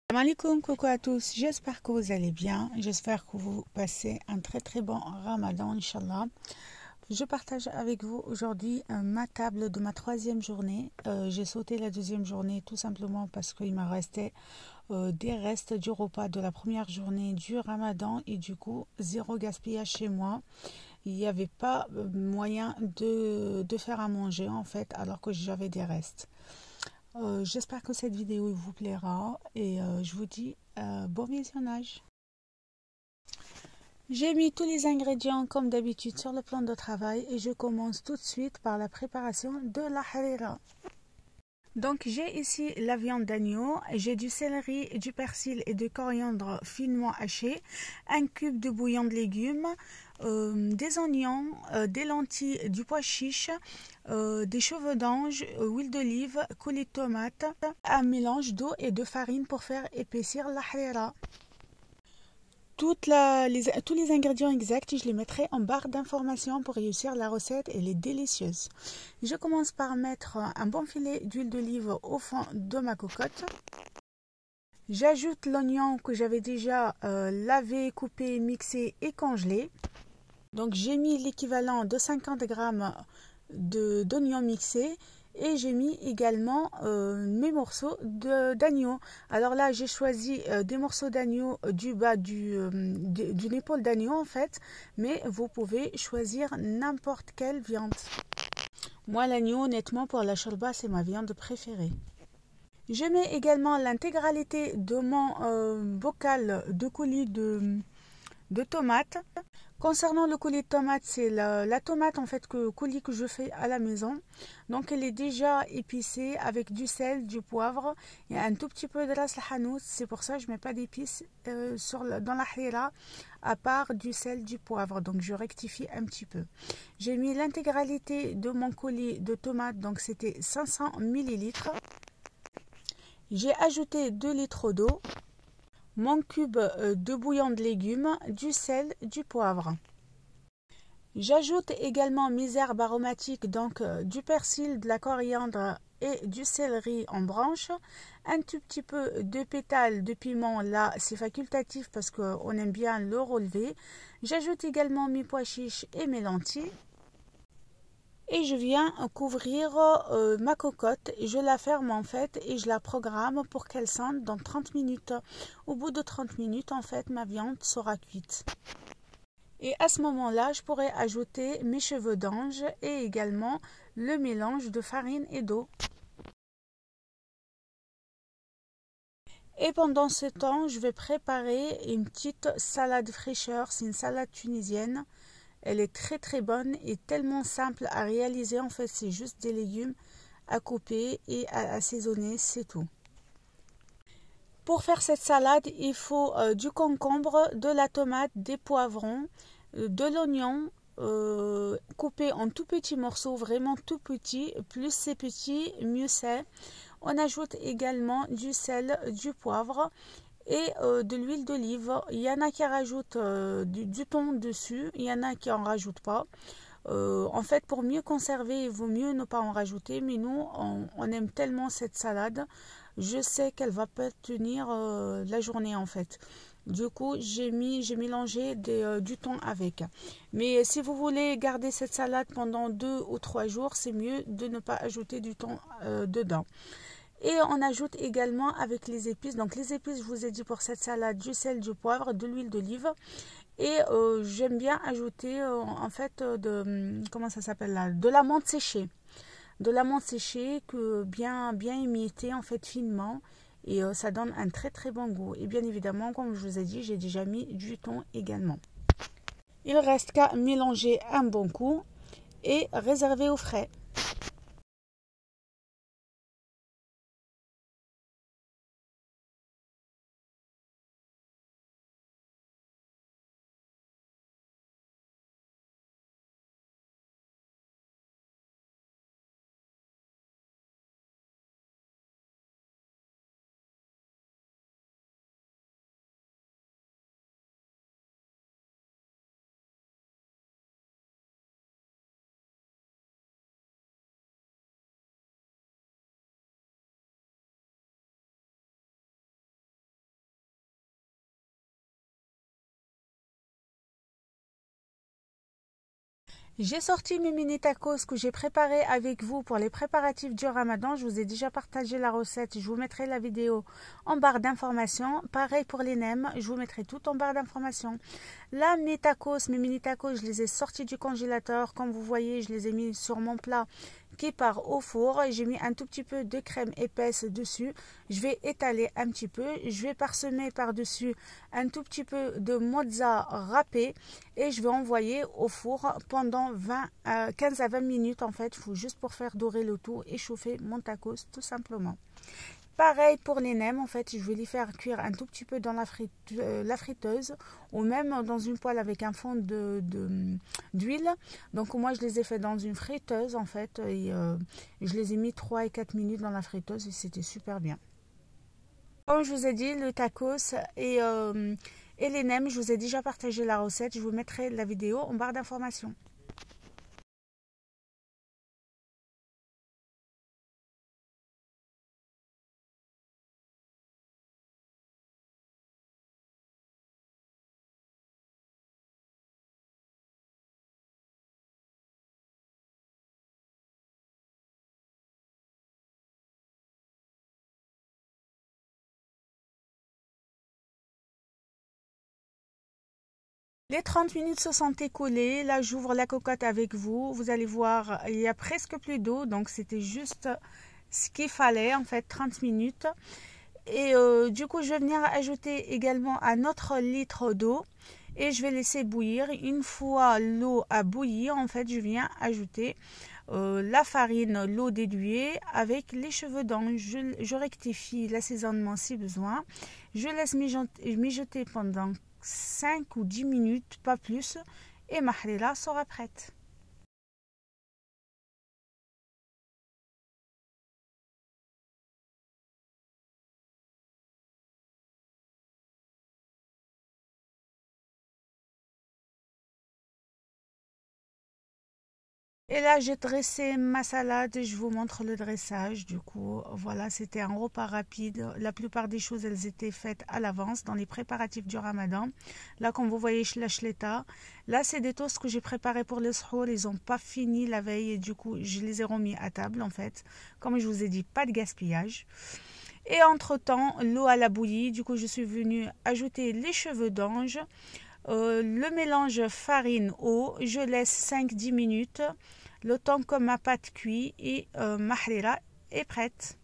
Salam alaikum, coucou à tous, j'espère que vous allez bien, j'espère que vous passez un très bon Ramadan, Inch'Allah. Je partage avec vous aujourd'hui ma table de ma troisième journée. J'ai sauté la deuxième journée tout simplement parce qu'il m'a resté des restes du repas de la première journée du Ramadan et du coup zéro gaspillage chez moi. Il n'y avait pas moyen de faire à manger en fait alors que j'avais des restes. J'espère que cette vidéo vous plaira et je vous dis bon visionnage. J'ai mis tous les ingrédients comme d'habitude sur le plan de travail et je commence tout de suite par la préparation de la harira. Donc j'ai ici la viande d'agneau, j'ai du céleri, du persil et du coriandre finement haché, un cube de bouillon de légumes, des oignons, des lentilles, du pois chiche, des cheveux d'ange, huile d'olive, coulis de tomate, un mélange d'eau et de farine pour faire épaissir la harira. Tous les ingrédients exacts, je les mettrai en barre d'informations pour réussir la recette. Elle est délicieuse. Je commence par mettre un bon filet d'huile d'olive au fond de ma cocotte. J'ajoute l'oignon que j'avais déjà lavé, coupé, mixé et congelé. Donc j'ai mis l'équivalent de 50 g d'oignons mixés. Et j'ai mis également mes morceaux d'agneau. Alors là, j'ai choisi des morceaux d'agneau du bas d'une épaule d'agneau en fait. Mais vous pouvez choisir n'importe quelle viande. Moi, l'agneau, honnêtement, pour la shorba, c'est ma viande préférée. Je mets également l'intégralité de mon bocal de coulis de tomates. Concernant le coulis de tomate, c'est la tomate en fait coulis que je fais à la maison. Donc elle est déjà épicée avec du sel, du poivre et un tout petit peu de ras el hanout. C'est pour ça que je ne mets pas d'épices dans la harira à part du sel, du poivre. Donc je rectifie un petit peu. J'ai mis l'intégralité de mon coulis de tomates, donc c'était 500 ml. J'ai ajouté 2 litres d'eau, mon cube de bouillon de légumes, du sel, du poivre. J'ajoute également mes herbes aromatiques, donc du persil, de la coriandre et du céleri en branches. Un tout petit peu de pétales de piment, là c'est facultatif parce qu'on aime bien le relever. J'ajoute également mes pois chiches et mes lentilles. Et je viens couvrir ma cocotte, je la ferme en fait et je la programme pour qu'elle sente dans 30 minutes. Au bout de 30 minutes en fait ma viande sera cuite. Et à ce moment-là je pourrai ajouter mes cheveux d'ange et également le mélange de farine et d'eau. Et pendant ce temps je vais préparer une petite salade fraîcheur, c'est une salade tunisienne. Elle est très bonne et tellement simple à réaliser. En fait, c'est juste des légumes à couper et à assaisonner, c'est tout. Pour faire cette salade, il faut du concombre, de la tomate, des poivrons, de l'oignon coupé en tout petits morceaux, vraiment tout petits. Plus c'est petit, mieux c'est. On ajoute également du sel, du poivre et de l'huile d'olive. Il y en a qui rajoutent du thon dessus, il y en a qui en rajoutent pas. En fait, pour mieux conserver, il vaut mieux ne pas en rajouter, mais nous on aime tellement cette salade, je sais qu'elle va pas tenir la journée en fait. Du coup j'ai mélangé du thon avec. Mais si vous voulez garder cette salade pendant 2 ou 3 jours, c'est mieux de ne pas ajouter du thon dedans. Et on ajoute également avec les épices. Donc les épices, je vous ai dit pour cette salade, du sel, du poivre, de l'huile d'olive. Et j'aime bien ajouter en fait comment ça s'appelle là, de la menthe séchée. De la menthe séchée que bien émiettée en fait finement. Et ça donne un très bon goût. Et bien évidemment, comme je vous ai dit, j'ai déjà mis du thon également. Il reste qu'à mélanger un bon coup et réserver au frais. J'ai sorti mes mini tacos que j'ai préparés avec vous pour les préparatifs du Ramadan. Je vous ai déjà partagé la recette. Je vous mettrai la vidéo en barre d'informations. Pareil pour les nems, je vous mettrai tout en barre d'informations. Là, mes mini tacos, je les ai sortis du congélateur. Comme vous voyez, je les ai mis sur mon plat qui part au four. J'ai mis un tout petit peu de crème épaisse dessus. Je vais étaler un petit peu. Je vais parsemer par-dessus un tout petit peu de mozza râpé et je vais envoyer au four pendant 15 à 20 minutes. En fait, il faut juste pour faire dorer le tout et chauffer mon tacos tout simplement. Pareil pour les nems, en fait, je vais les faire cuire un tout petit peu dans la friteuse ou même dans une poêle avec un fond d'huile. Donc moi, je les ai fait dans une friteuse en fait et je les ai mis 3 et 4 minutes dans la friteuse et c'était super bien. Comme je vous ai dit, le tacos et les nems, je vous ai déjà partagé la recette. Je vous mettrai la vidéo en barre d'informations. Les 30 minutes se sont écoulées. Là, j'ouvre la cocotte avec vous. Vous allez voir, il y a presque plus d'eau. Donc, c'était juste ce qu'il fallait, en fait, 30 minutes. Et du coup, je vais venir ajouter également un autre litre d'eau. Et je vais laisser bouillir. Une fois l'eau a bouilli, en fait, je viens ajouter la farine, l'eau diluée avec les cheveux d'ange. Je rectifie l'assaisonnement si besoin. Je laisse mijoter pendant 5 ou 10 minutes, pas plus, et ma halila sera prête. Et là, j'ai dressé ma salade. Je vous montre le dressage. Du coup, voilà, c'était un repas rapide. La plupart des choses, elles étaient faites à l'avance dans les préparatifs du Ramadan. Là, comme vous voyez, la shleta. Là, c'est des toasts que j'ai préparés pour le sahur. Ils n'ont pas fini la veille et du coup, je les ai remis à table en fait. Comme je vous ai dit, pas de gaspillage. Et entre-temps, l'eau a bouilli. Du coup, je suis venue ajouter les cheveux d'ange. Le mélange farine-eau, je laisse 5-10 minutes, le temps que ma pâte cuit et ma halila est prête.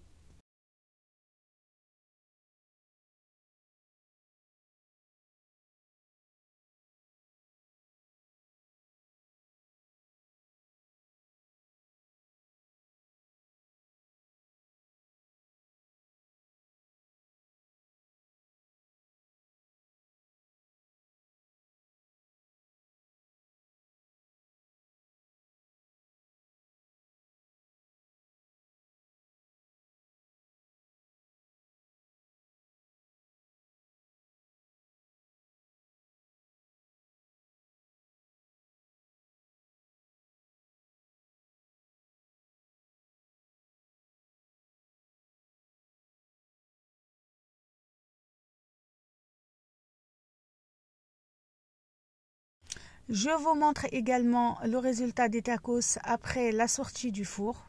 Je vous montre également le résultat des tacos après la sortie du four.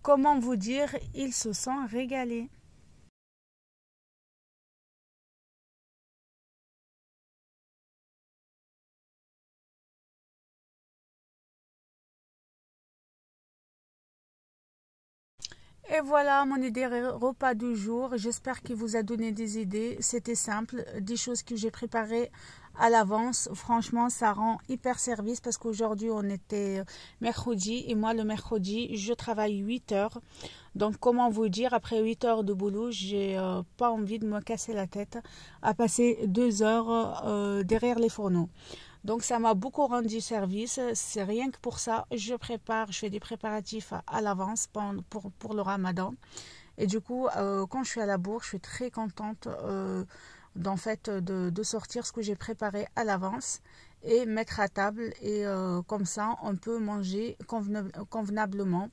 Comment vous dire, ils se sont régalés. Et voilà mon idée repas du jour. J'espère qu'il vous a donné des idées. C'était simple, des choses que j'ai préparées à l'avance. Franchement, ça rend hyper service parce qu'aujourd'hui on était mercredi et moi le mercredi je travaille 8 heures. Donc comment vous dire, après 8 heures de boulot, j'ai pas envie de me casser la tête à passer 2 heures derrière les fourneaux. Donc ça m'a beaucoup rendu service. C'est rien que pour ça, je fais des préparatifs à l'avance pour le Ramadan. Et du coup, quand je suis à la bourre, je suis très contente de sortir ce que j'ai préparé à l'avance et mettre à table. Et comme ça, on peut manger convenablement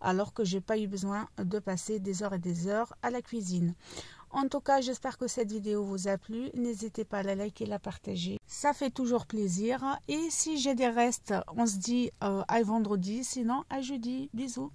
alors que j'ai pas eu besoin de passer des heures et des heures à la cuisine. En tout cas, j'espère que cette vidéo vous a plu. N'hésitez pas à la liker et la partager. Ça fait toujours plaisir. Et si j'ai des restes, on se dit à vendredi. Sinon, à jeudi. Bisous.